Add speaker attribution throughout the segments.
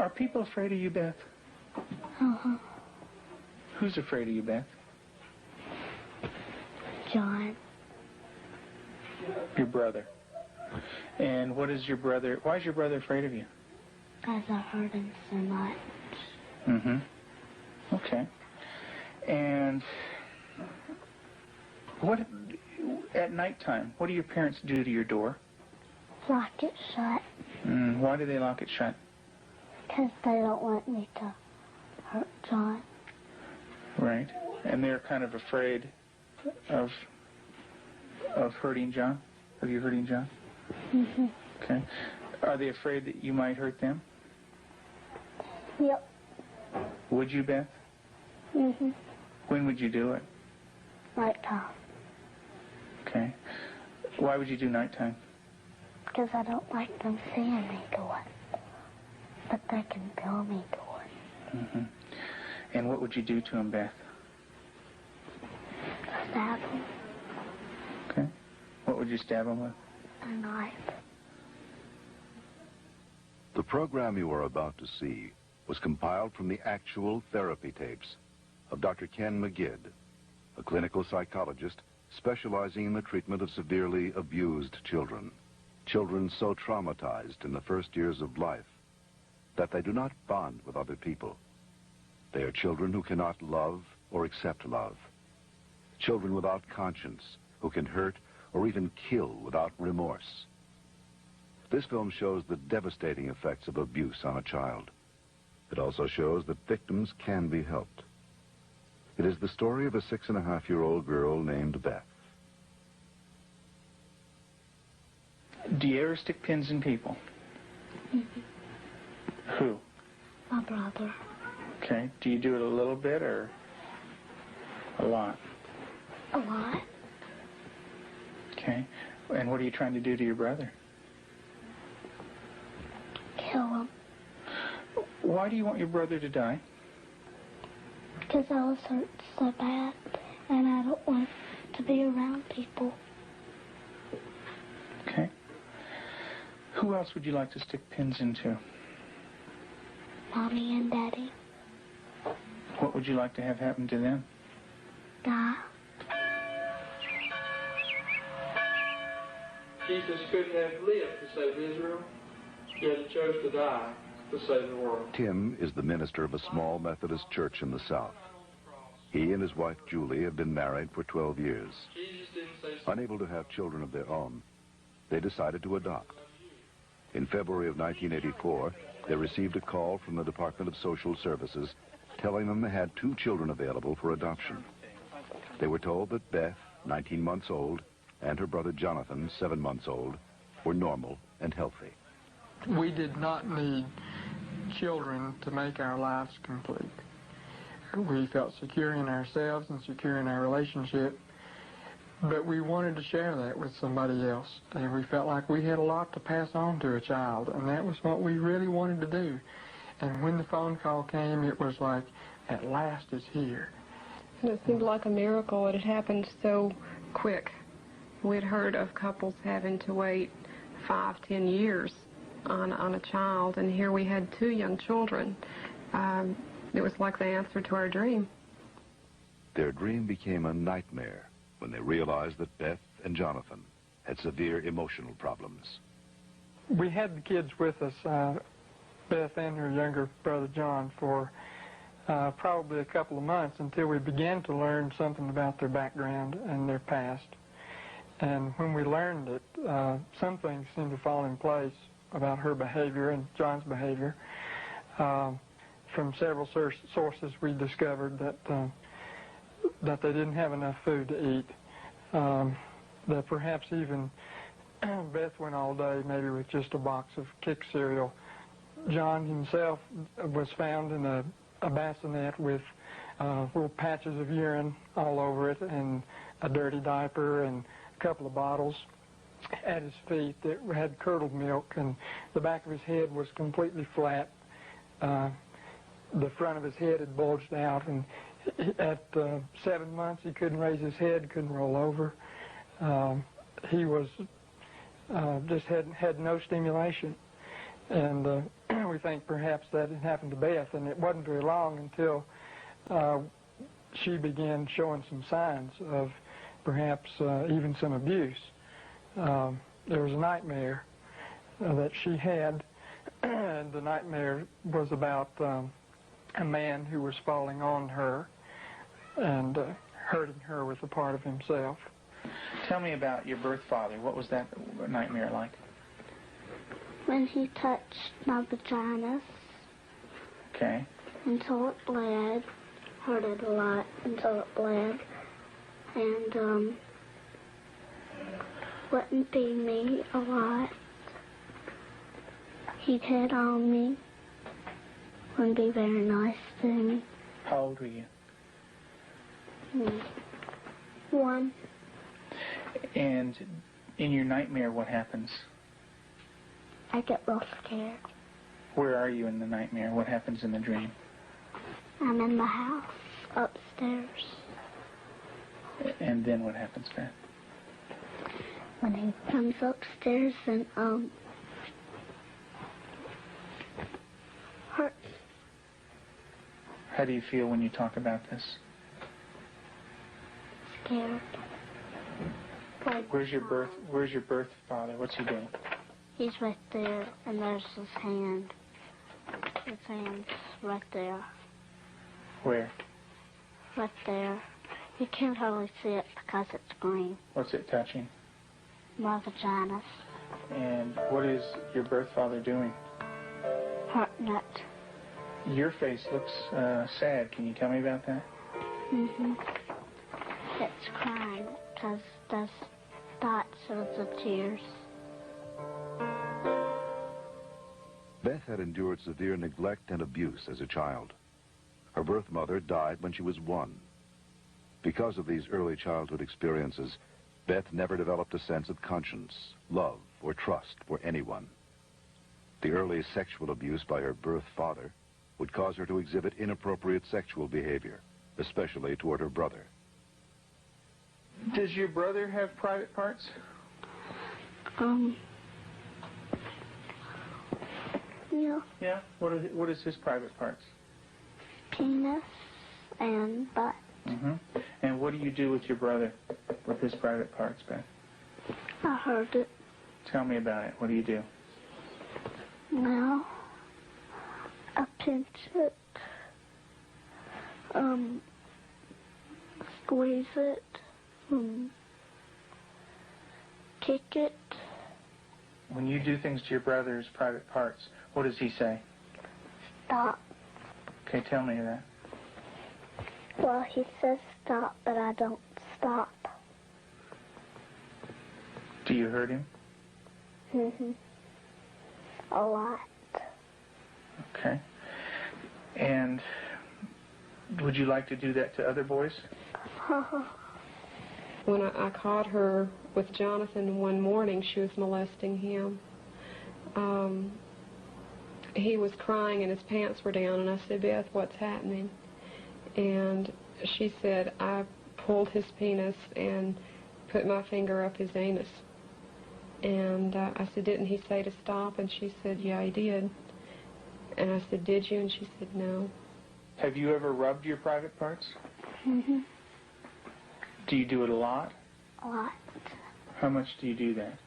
Speaker 1: Are people afraid of you, Beth?
Speaker 2: Uh-huh.
Speaker 1: Who's afraid of you, Beth?
Speaker 2: John.
Speaker 1: Your brother. And what is your brother, why is your brother afraid of you?
Speaker 2: Because I hurt him so much.
Speaker 1: Mm-hmm. Okay. And what, at nighttime, what do your parents do to your door?
Speaker 2: Lock it shut.
Speaker 1: Why do they lock it shut?
Speaker 2: Because they don't want me to hurt John.
Speaker 1: Right. And they're kind of afraid of hurting John? Of you hurting John?
Speaker 2: Mm-hmm.
Speaker 1: Okay. Are they afraid that you might hurt them?
Speaker 2: Yep.
Speaker 1: Would you, Beth?
Speaker 2: Mm-hmm.
Speaker 1: When would you do it?
Speaker 2: Nighttime.
Speaker 1: Okay. Why would you do nighttime?
Speaker 2: Because I don't like them seeing me do it. But they can feel me do it.
Speaker 1: Mm-hmm. And what would you do to him, Beth?
Speaker 2: Stab him.
Speaker 1: Okay. What would you stab him with?
Speaker 2: A knife.
Speaker 3: The program you are about to see was compiled from the actual therapy tapes of Dr. Ken McGidd, a clinical psychologist specializing in the treatment of severely abused children. Children so traumatized in the first years of life that they do not bond with other people. They are children who cannot love or accept love. Children without conscience who can hurt or even kill without remorse. This film shows the devastating effects of abuse on a child. It also shows that victims can be helped. It is the story of a 6.5-year-old girl named Beth.
Speaker 1: Do you ever stick pins in people?
Speaker 2: Mm-hmm.
Speaker 1: Who?
Speaker 2: My brother.
Speaker 1: Okay. Do you do it a little bit or a lot?
Speaker 2: A lot.
Speaker 1: Okay. And what are you trying to do to your brother?
Speaker 2: Kill him.
Speaker 1: Why do you want your brother to die?
Speaker 2: Because I was hurt so bad, and I don't want to be around people.
Speaker 1: Okay. Who else would you like to stick pins into?
Speaker 2: Mommy and Daddy.
Speaker 1: What would you like to have happen to them?
Speaker 2: Die.
Speaker 4: Jesus couldn't have lived to save Israel, yet he chose to die to save the world.
Speaker 3: Tim is the minister of a small Methodist church in the South. He and his wife Julie have been married for 12 years.
Speaker 4: Jesus didn't say so.
Speaker 3: Unable to have children of their own, they decided to adopt. In February of 1984, they received a call from the Department of Social Services telling them they had 2 children available for adoption. They were told that Beth, 19 months old, and her brother Jonathan, 7 months old, were normal and healthy.
Speaker 5: We did not need children to make our lives complete. We felt secure in ourselves and secure in our relationship, but we wanted to share that with somebody else. And we felt like we had a lot to pass on to a child, and that was what we really wanted to do. And when the phone call came, it was like, at last it's here.
Speaker 6: And it seemed like a miracle. It had happened so quick. We'd heard of couples having to wait 5, 10 years on a child, and here we had 2 young children. It was like the answer to our dream.
Speaker 3: Their dream became a nightmare when they realized that Beth and Jonathan had severe emotional problems.
Speaker 5: We had the kids with us, Beth and her younger brother John, for probably a couple of months until we began to learn something about their background and their past. And when we learned it, some things seemed to fall in place about her behavior and John's behavior. From several sources, we discovered that they didn't have enough food to eat. That perhaps even Beth went all day maybe with just a box of Kick cereal. John himself was found in a bassinet with little patches of urine all over it and a dirty diaper and a couple of bottles at his feet that had curdled milk, and the back of his head was completely flat. The front of his head had bulged out, and at 7 months he couldn't raise his head, couldn't roll over. He was just had no stimulation, and we we think perhaps that it happened to Beth, and it wasn't very long until she began showing some signs of perhaps even some abuse. There was a nightmare that she had, and the nightmare was about a man who was falling on her and hurting her with a part of himself.
Speaker 1: Tell me about your birth father. What was that nightmare like?
Speaker 2: When he touched my vaginas
Speaker 1: Okay.
Speaker 2: until it bled, hurt it a lot until it bled, and wouldn't feed me a lot. He'd hit on me, wouldn't be very nice to me.
Speaker 1: How old were you?
Speaker 2: 1.
Speaker 1: And in your nightmare, what happens?
Speaker 2: I get real scared.
Speaker 1: Where are you in the nightmare? What happens in the dream?
Speaker 2: I'm in the house, upstairs.
Speaker 1: And then what happens, Beth?
Speaker 2: When he comes upstairs and, hurts.
Speaker 1: How do you feel when you talk about this?
Speaker 2: Scared.
Speaker 1: Where's your birth father? What's he doing?
Speaker 2: He's right there, and there's his hand. His hand's right there.
Speaker 1: Where?
Speaker 2: Right there. You can't hardly see it because it's green.
Speaker 1: What's it touching?
Speaker 2: My vaginas.
Speaker 1: And what is your birth father doing?
Speaker 2: Hurting it.
Speaker 1: Your face looks sad. Can you tell me about that?
Speaker 2: It's crying because there's dots of the tears.
Speaker 3: Beth had endured severe neglect and abuse as a child. Her birth mother died when she was 1. Because of these early childhood experiences, Beth never developed a sense of conscience, love, or trust for anyone. The early sexual abuse by her birth father would cause her to exhibit inappropriate sexual behavior, especially toward her brother.
Speaker 1: Does your brother have private parts?
Speaker 2: Yeah.
Speaker 1: Yeah? What is his private parts?
Speaker 2: Penis and butt.
Speaker 1: And what do you do with your brother with his private parts, Beth?
Speaker 2: I heard it.
Speaker 1: Tell me about it. What do you do?
Speaker 2: Well, I pinch it, squeeze it, kick it.
Speaker 1: When you do things to your brother's private parts, what does he say?
Speaker 2: Stop.
Speaker 1: Okay, tell me that.
Speaker 2: Well, he says stop, but I don't stop.
Speaker 1: Do you hurt him?
Speaker 2: A lot.
Speaker 1: Okay. And would you like to do that to other boys?
Speaker 6: When I caught her with Jonathan one morning, she was molesting him. He was crying and his pants were down, and I said, Beth, what's happening? And she said, I pulled his penis and put my finger up his anus. And I said, didn't he say to stop? And she said, yeah, he did. And I said, did you? And she said, no.
Speaker 1: Have you ever rubbed your private parts? Do you do it a lot?
Speaker 2: A lot.
Speaker 1: How much do you do that?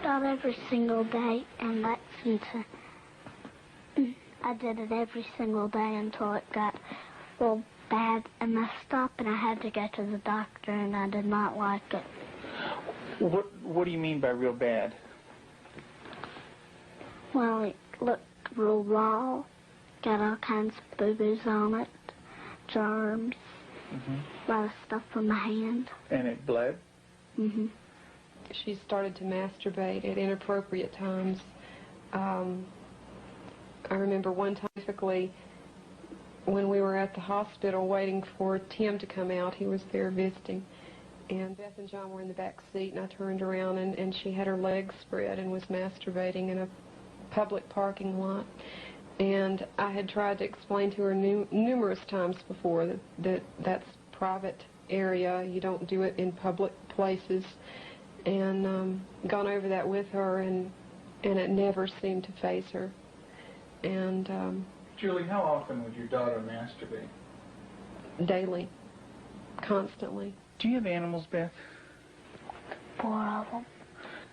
Speaker 2: Not every single day, and that's until I did it every single day until it got real bad and messed up, and I had to go to the doctor, and I did not like it.
Speaker 1: What do you mean by real bad?
Speaker 2: Well, it looked real raw, got all kinds of boo-boos on it, germs, a lot of stuff on my hand.
Speaker 1: And it bled?
Speaker 6: She started to masturbate at inappropriate times. I remember one time, specifically, when we were at the hospital waiting for Tim to come out. He was there visiting. And Beth and John were in the back seat, and I turned around, and she had her legs spread and was masturbating in a public parking lot. And I had tried to explain to her numerous times before that that's private area. You don't do it in public places. And gone over that with her, and and it never seemed to faze her. And
Speaker 1: Julie, how often would your daughter masturbate?
Speaker 6: daily, constantly.
Speaker 1: Do you have animals, Beth?
Speaker 2: 4 of them.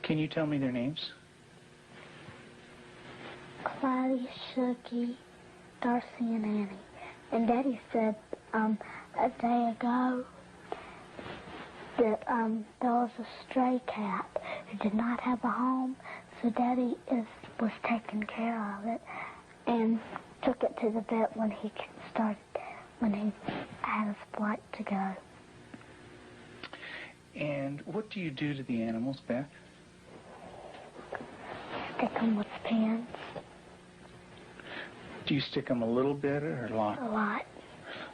Speaker 1: Can you tell me their names?
Speaker 2: Clyde, Shuggy, Darcy, and Annie. And Daddy said a day ago that there was a stray cat who did not have a home, so Daddy was taking care of it and took it to the vet when he had his flight to go.
Speaker 1: And what do you do to the animals, Beth?
Speaker 2: Stick them with pins.
Speaker 1: Do you stick them a little bit or a lot?
Speaker 2: A lot.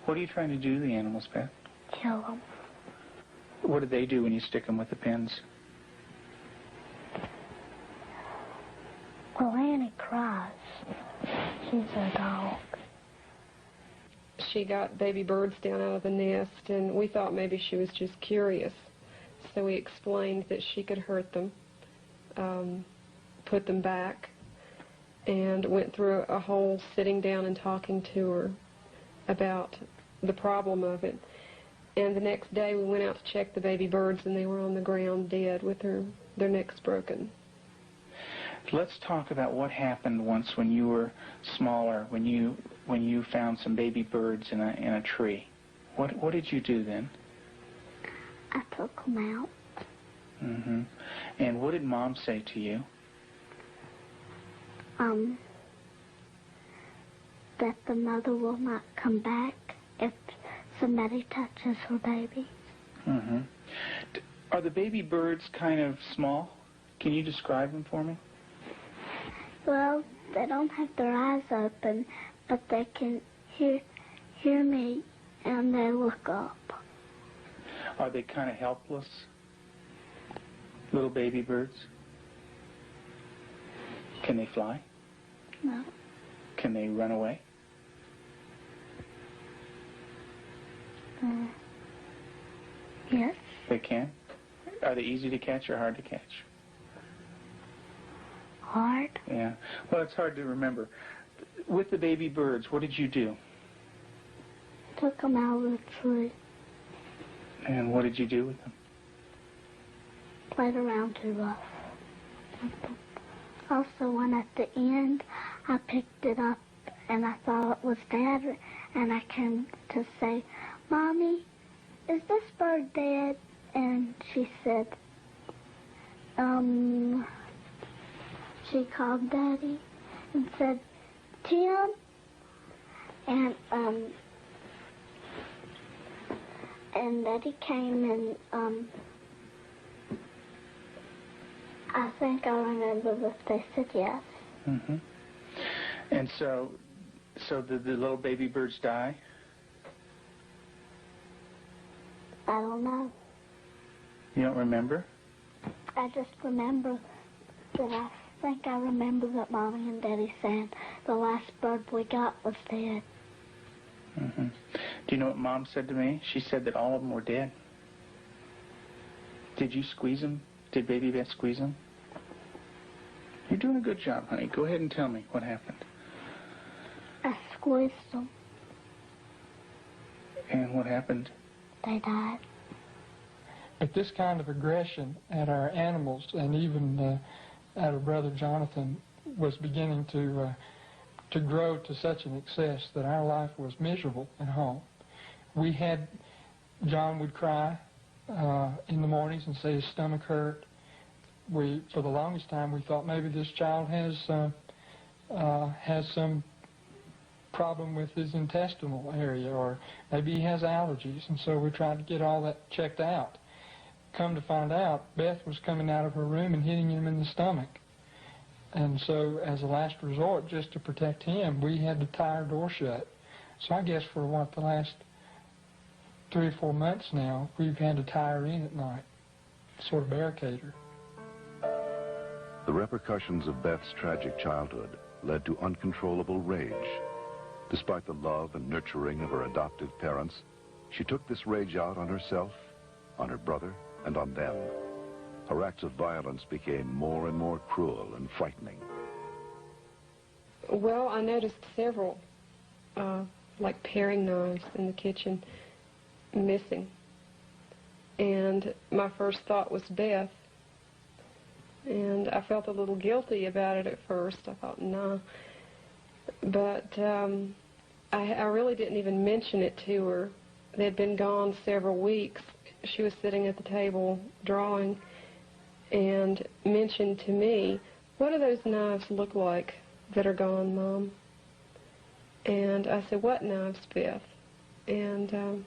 Speaker 1: What are you trying to do to the animals, Beth?
Speaker 2: Kill them.
Speaker 1: What do they do when you stick them with the pins?
Speaker 2: Well, Annie cries. She's a dog.
Speaker 6: She got baby birds down out of the nest, and we thought maybe she was just curious. So we explained that she could hurt them, put them back, and went through a whole sitting down and talking to her about the problem of it. And the next day we went out to check the baby birds, and they were on the ground dead with their necks broken.
Speaker 1: Let's talk about what happened once when you were smaller, when you found some baby birds in a tree. What did you do then?
Speaker 2: I took them out.
Speaker 1: Mm-hmm. And what did Mom say to you?
Speaker 2: That the mother will not come back if somebody touches her baby.
Speaker 1: Mm-hmm. Are the baby birds kind of small? Can you describe them for me?
Speaker 2: Well, they don't have their eyes open, but they can hear me, and they look up.
Speaker 1: Are they kind of helpless? Little baby birds? Can they fly?
Speaker 2: No.
Speaker 1: Can they run away?
Speaker 2: Yes.
Speaker 1: They can? Are they easy to catch or hard to catch?
Speaker 2: Hard.
Speaker 1: Yeah. Well, it's hard to remember. With the baby birds, what did you do?
Speaker 2: Took them out of the tree.
Speaker 1: And what did you do with them?
Speaker 2: Played around too rough. Also, when at the end, I picked it up and I thought it was Dad, and I came to say, Mommy, is this bird dead? And she said, she called Daddy and said, Tim, and Daddy came and, I think I remember that they said yes.
Speaker 1: Mm-hmm. And so did the little baby birds die?
Speaker 2: I don't know.
Speaker 1: You don't remember?
Speaker 2: I just remember that I remember that Mommy and Daddy saying the last bird we got was dead.
Speaker 1: Mm-hmm. Do you know what Mom said to me? She said that all of them were dead. Did you squeeze them? Did Baby Beth squeeze them? You're doing a good job, honey. Go ahead and tell me what happened.
Speaker 2: I squeezed them.
Speaker 1: And what happened?
Speaker 2: They died.
Speaker 5: But this kind of aggression at our animals and even at our brother Jonathan was beginning to grow to such an excess that our life was miserable at home. John would cry in the mornings and say his stomach hurt. For the longest time, we thought maybe this child has some problem with his intestinal area, or maybe he has allergies, and so we tried to get all that checked out. Come to find out, Beth was coming out of her room and hitting him in the stomach. And so as a last resort, just to protect him, we had to tie our door shut. So I guess for the last 3 or 4 months now, we've had to tie her in at night, sort of barricade her.
Speaker 3: The repercussions of Beth's tragic childhood led to uncontrollable rage. Despite the love and nurturing of her adoptive parents, she took this rage out on herself, on her brother, and on them. Her acts of violence became more and more cruel and frightening.
Speaker 6: Well, I noticed several, like paring knives in the kitchen, missing. And my first thought was Beth. And I felt a little guilty about it at first. I thought, nah. But I really didn't even mention it to her. They'd been gone several weeks. She was sitting at the table drawing and mentioned to me, "What do those knives look like that are gone, Mom?" And I said, "What knives, Beth?" And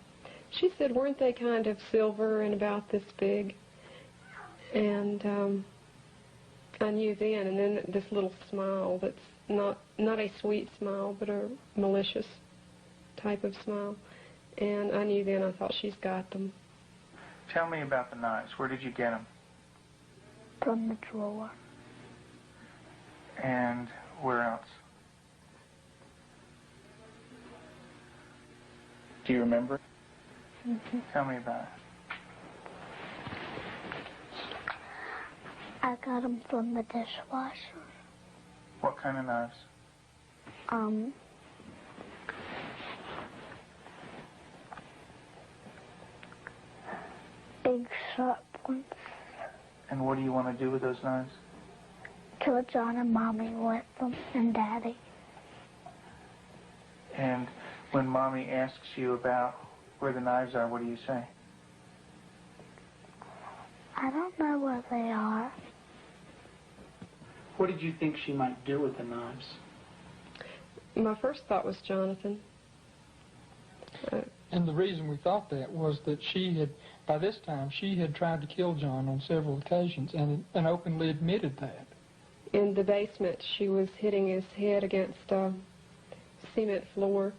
Speaker 6: she said, "Weren't they kind of silver and about this big?" And I knew then, and then this little smile that's not a sweet smile, but a malicious type of smile. And I knew then, I thought, she's got them.
Speaker 1: Tell me about the knives. Where did you get them?
Speaker 2: From the drawer.
Speaker 1: And where else? Do you remember?
Speaker 2: Mm-hmm.
Speaker 1: Tell me about it.
Speaker 2: I got them from the dishwasher.
Speaker 1: What kind of knives?
Speaker 2: Big sharp ones.
Speaker 1: And what do you want to do with those knives?
Speaker 2: Kill John and Mommy with them, and Daddy.
Speaker 1: And when Mommy asks you about where the knives are, what do you say?
Speaker 2: I don't know where they are.
Speaker 1: What did you think she might do with the knives?
Speaker 6: My first thought was Jonathan.
Speaker 5: And the reason we thought that was that she had, by this time, she had tried to kill John on several occasions and openly admitted that.
Speaker 6: In the basement, she was hitting his head against a cement floor.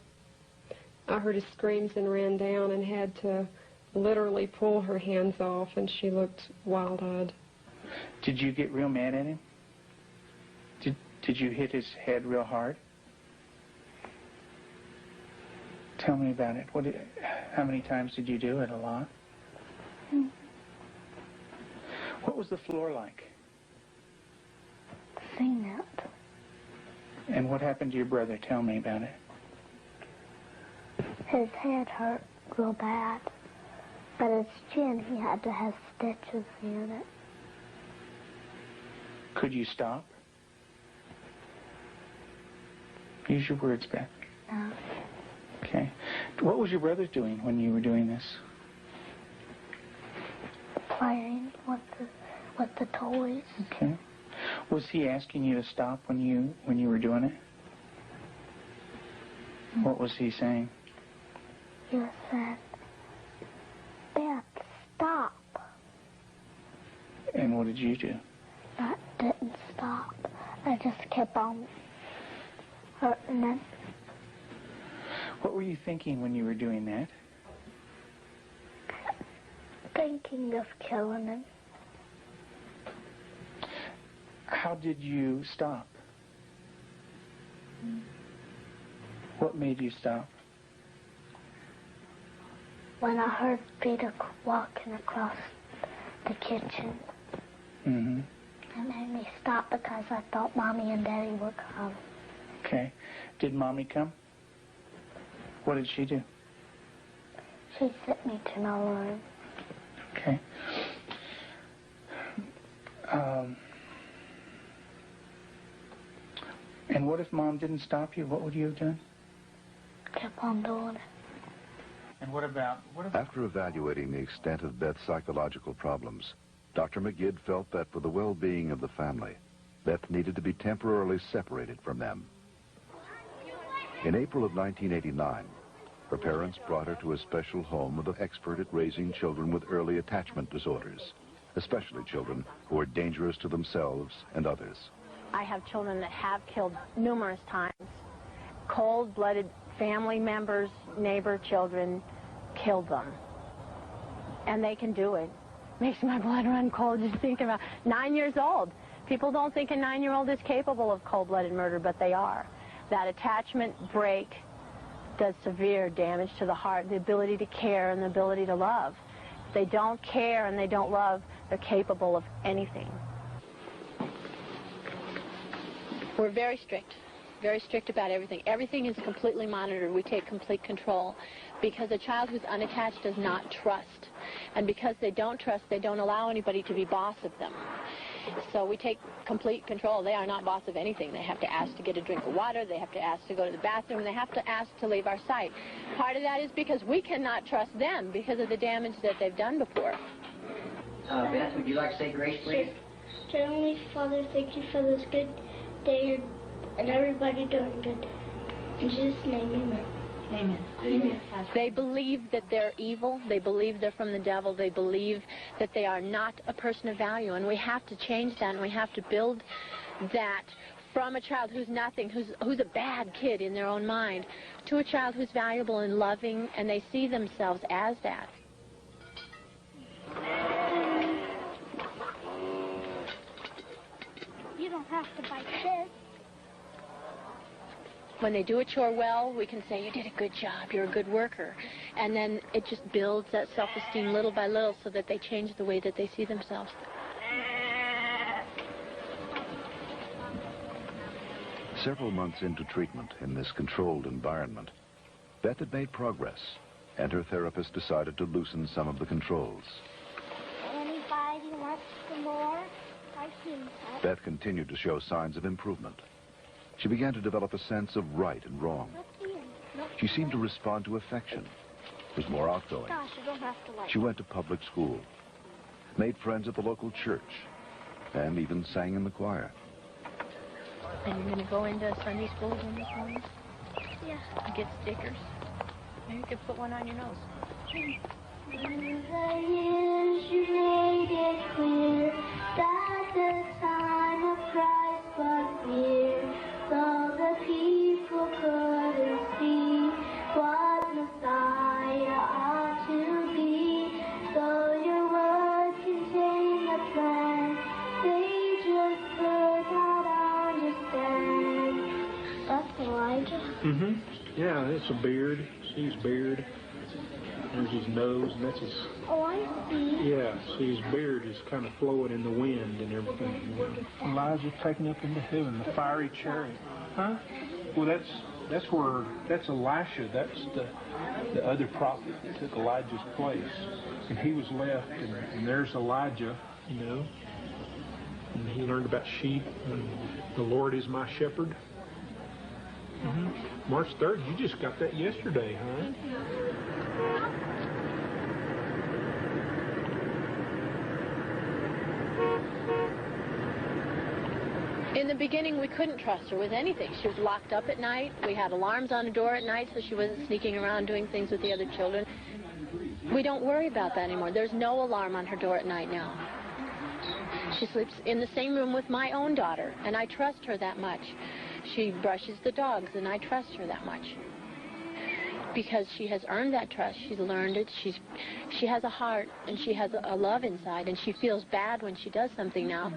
Speaker 6: I heard his screams and ran down and had to literally pull her hands off, and she looked wild-eyed.
Speaker 1: Did you get real mad at him? Did you hit his head real hard? Tell me about it. How many times did you do it? A lot?
Speaker 2: Mm-hmm.
Speaker 1: What was the floor like?
Speaker 2: Cement.
Speaker 1: And what happened to your brother? Tell me about it.
Speaker 2: His head hurt real bad, but his chin, he had to have stitches in it.
Speaker 1: Could you stop? Use your words, Beth.
Speaker 2: No.
Speaker 1: Okay. What was your brother doing when you were doing this?
Speaker 2: Playing with the toys.
Speaker 1: Okay. Was he asking you to stop when you were doing it? What was he saying?
Speaker 2: He said, "Beth, stop."
Speaker 1: And what did you do?
Speaker 2: I didn't stop. I just kept on hurting him.
Speaker 1: What were you thinking when you were doing that?
Speaker 2: Thinking of killing him.
Speaker 1: How did you stop? What made you stop?
Speaker 2: When I heard Peter walking across the kitchen.
Speaker 1: Mm-hmm.
Speaker 2: It made me stop because I thought Mommy and Daddy were coming.
Speaker 1: Okay. Did Mommy come? What did she do?
Speaker 2: She sent me to my room.
Speaker 1: Okay. And what if Mom didn't stop you? What would you have done?
Speaker 2: Kept on doing it.
Speaker 1: And what about...
Speaker 3: After evaluating the extent of Beth's psychological problems, Dr. Magid felt that for the well-being of the family, Beth needed to be temporarily separated from them. In April of 1989, her parents brought her to a special home with an expert at raising children with early attachment disorders, especially children who are dangerous to themselves and others.
Speaker 7: I have children that have killed numerous times. Cold-blooded family members, neighbor children killed them. And they can do it. Makes my blood run cold just thinking about 9 years old. People don't think a 9-year-old is capable of cold-blooded murder, but they are. That attachment break does severe damage to the heart, the ability to care and the ability to love. If they don't care and they don't love, They're capable of anything. We're very strict about everything. Everything is completely monitored. We take complete control because a child who's unattached does not trust. And because they don't trust, they don't allow anybody to be boss of them. So we take complete control. They are not boss of anything. They have to ask to get a drink of water. They have to ask to go to the bathroom. They have to ask to leave our sight. Part of that is because we cannot trust them because of the damage that they've done before.
Speaker 8: Beth, would you like to say grace, please?
Speaker 2: Dear Heavenly Father, thank you for this good day and everybody doing good. In Jesus' name, amen.
Speaker 7: Amen. Amen. They believe that they're evil. They believe they're from the devil. They believe that they are not a person of value. And we have to change that, and we have to build that from a child who's nothing, who's a bad kid in their own mind, to a child who's valuable and loving, and they see themselves as that.
Speaker 2: You don't have to bite this.
Speaker 7: When they do a chore well, we can say, you did a good job, you're a good worker. And then it just builds that self-esteem little by little so that they change the way that they see themselves.
Speaker 3: Several months into treatment in this controlled environment, Beth had made progress, and her therapist decided to loosen some of the controls.
Speaker 2: Anybody wants some more? I've seen that.
Speaker 3: Beth continued to show signs of improvement. She began to develop a sense of right and wrong. She seemed to respond to affection, was more outgoing.
Speaker 2: Gosh, you don't have to like
Speaker 3: She went to public school, made friends at the local church, and even sang in the choir.
Speaker 7: And you're going to go into Sunday school again this morning?
Speaker 2: Yeah.
Speaker 7: And get stickers? Maybe you could put one on your nose.
Speaker 2: Through the years you made it clear that the time of Christ was near, though the people couldn't see what Messiah ought to be. Though your words contain a plan, they just could not understand. That's Elijah.
Speaker 9: Mm-hmm. Yeah, it's a beard. See his beard. There's his nose, and that's his...
Speaker 2: Oh, I see.
Speaker 9: Yeah, see his beard is kind of flowing in the wind and everything.
Speaker 1: Elijah taken up into heaven, the fiery chariot. Huh? Well, that's Elisha. That's the other prophet that took Elijah's place. And he was left, and there's Elijah,
Speaker 9: You know? And he learned about sheep. And the Lord is my shepherd. Mm-hmm. March 3rd, you just got that yesterday, huh?
Speaker 7: In the beginning, we couldn't trust her with anything. She was locked up at night. We had alarms on the door at night so she wasn't sneaking around doing things with the other children. We don't worry about that anymore. There's no alarm on her door at night now. She sleeps in the same room with my own daughter, and I trust her that much. She brushes the dogs, and I trust her that much. Because she has earned that trust. She's learned it. She has a heart, and she has a love inside, and she feels bad when she does something now.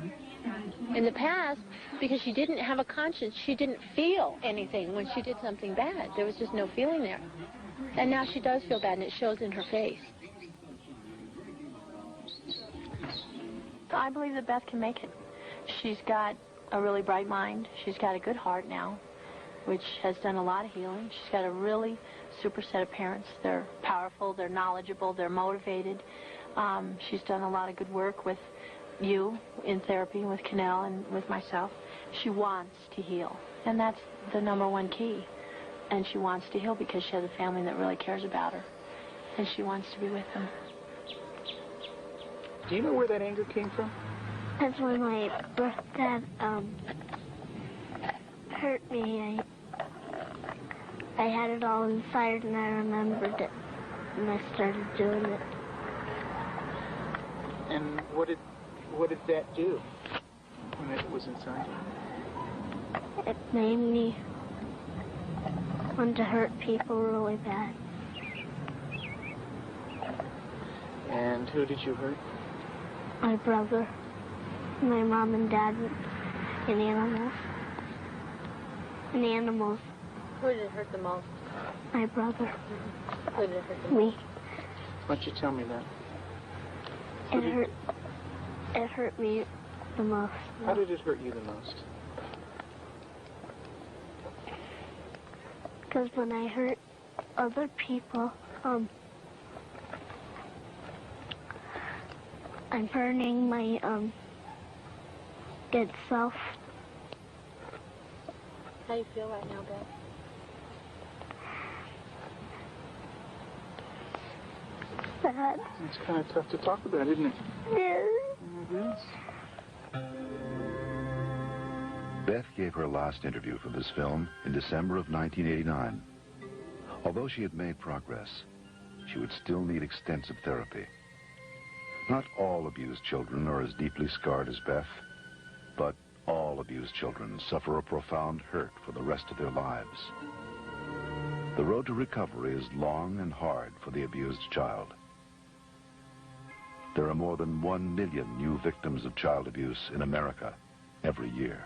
Speaker 7: In the past, because she didn't have a conscience, she didn't feel anything when she did something bad. There was just no feeling there. And now she does feel bad, and it shows in her face. I believe that Beth can make it. She's got a really bright mind. She's got a good heart now, which has done a lot of healing. She's got a really super set of parents. They're powerful, they're knowledgeable, they're motivated. She's done a lot of good work with you in therapy, with Cannell and with myself. She wants to heal, and that's the number one key. And she wants to heal because she has a family that really cares about her, and she wants to be with them.
Speaker 1: Do you know where that anger came from?
Speaker 2: That's when my birth dad hurt me. I had it all inside, and I remembered it, and I started doing it.
Speaker 1: And what did that do when it was inside you?
Speaker 2: It made me want to hurt people really bad.
Speaker 1: And who did you hurt?
Speaker 2: My brother, my mom and dad, and animals. And animals.
Speaker 7: Who did it hurt the most?
Speaker 2: My brother.
Speaker 7: Who did it hurt the most?
Speaker 2: Me.
Speaker 1: Why don't you tell me that?
Speaker 2: It hurt. It hurt me the most.
Speaker 9: How did it hurt you the most?
Speaker 2: Because when I hurt other people, I'm hurting my good self.
Speaker 7: How do you feel right now, Beth?
Speaker 2: Sad.
Speaker 9: It's kind of tough to talk about, isn't it?
Speaker 2: Yes.
Speaker 9: It is.
Speaker 3: Beth gave her last interview for this film in December of 1989. Although she had made progress, she would still need extensive therapy. Not all abused children are as deeply scarred as Beth, but all abused children suffer a profound hurt for the rest of their lives. The road to recovery is long and hard for the abused child. There are more than 1 million new victims of child abuse in America every year.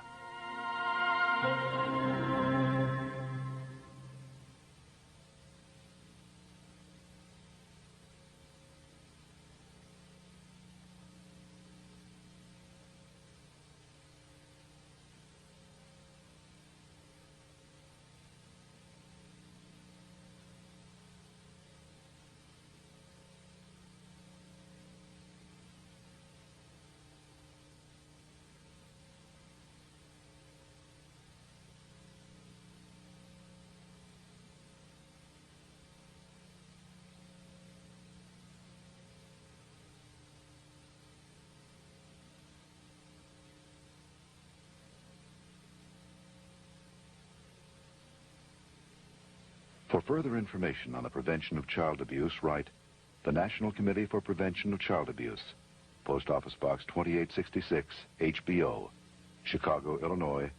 Speaker 3: For further information on the prevention of child abuse, write the National Committee for Prevention of Child Abuse, Post Office Box 2866, HBO, Chicago, Illinois